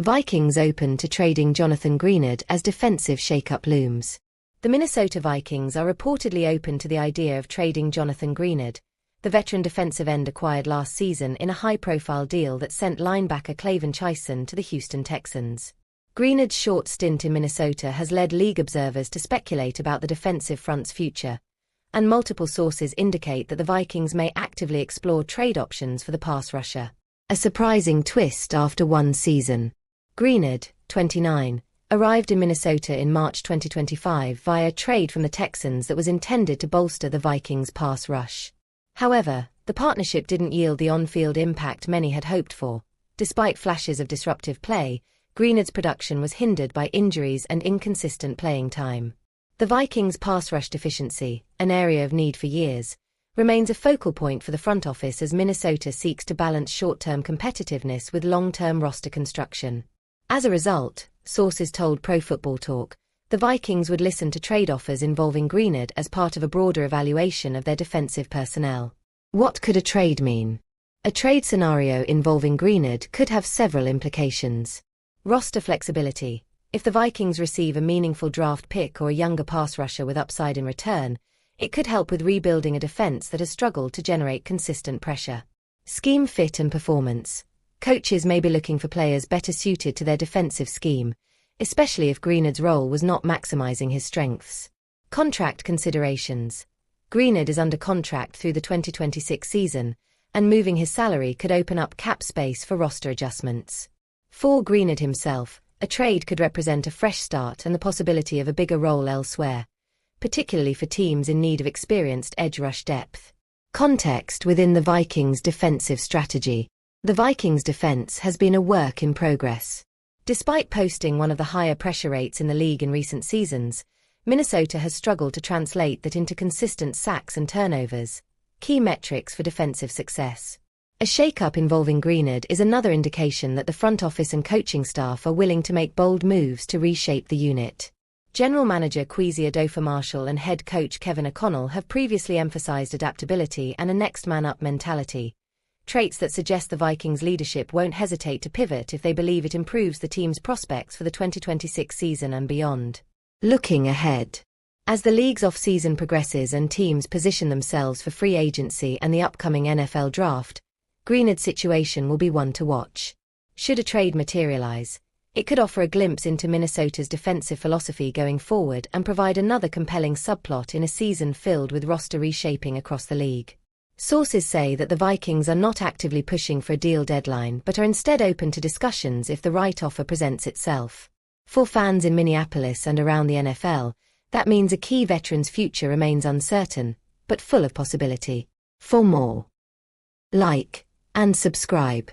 Vikings open to trading Jonathan Greenard as defensive shakeup looms. The Minnesota Vikings are reportedly open to the idea of trading Jonathan Greenard, the veteran defensive end acquired last season in a high-profile deal that sent linebacker Clayvon Chison to the Houston Texans. Greenard's short stint in Minnesota has led league observers to speculate about the defensive front's future, and multiple sources indicate that the Vikings may actively explore trade options for the pass rusher. A surprising twist after one season. Greenard, 29, arrived in Minnesota in March 2025 via trade from the Texans that was intended to bolster the Vikings' pass rush. However, the partnership didn't yield the on-field impact many had hoped for. Despite flashes of disruptive play, Greenard's production was hindered by injuries and inconsistent playing time. The Vikings' pass rush deficiency, an area of need for years, remains a focal point for the front office as Minnesota seeks to balance short-term competitiveness with long-term roster construction. As a result, sources told Pro Football Talk, the Vikings would listen to trade offers involving Greenard as part of a broader evaluation of their defensive personnel. What could a trade mean? A trade scenario involving Greenard could have several implications. Roster flexibility. If the Vikings receive a meaningful draft pick or a younger pass rusher with upside in return, it could help with rebuilding a defense that has struggled to generate consistent pressure. Scheme fit and performance. Coaches may be looking for players better suited to their defensive scheme, especially if Greenard's role was not maximizing his strengths. Contract considerations. Greenard is under contract through the 2026 season, and moving his salary could open up cap space for roster adjustments. For Greenard himself, a trade could represent a fresh start and the possibility of a bigger role elsewhere, particularly for teams in need of experienced edge rush depth. Context within the Vikings' defensive strategy. The Vikings' defense has been a work in progress. Despite posting one of the higher pressure rates in the league in recent seasons, Minnesota has struggled to translate that into consistent sacks and turnovers, key metrics for defensive success. A shakeup involving Greenard is another indication that the front office and coaching staff are willing to make bold moves to reshape the unit. General manager Kwesi Adofo-Marshall and head coach Kevin O'Connell have previously emphasized adaptability and a next-man-up mentality, traits that suggest the Vikings' leadership won't hesitate to pivot if they believe it improves the team's prospects for the 2026 season and beyond. Looking ahead. As the league's off-season progresses and teams position themselves for free agency and the upcoming NFL draft, Greenard's situation will be one to watch. Should a trade materialize, it could offer a glimpse into Minnesota's defensive philosophy going forward and provide another compelling subplot in a season filled with roster reshaping across the league. Sources say that the Vikings are not actively pushing for a deal deadline but are instead open to discussions if the right offer presents itself. For fans in Minneapolis and around the NFL, that means a key veteran's future remains uncertain, but full of possibility. For more, like and subscribe.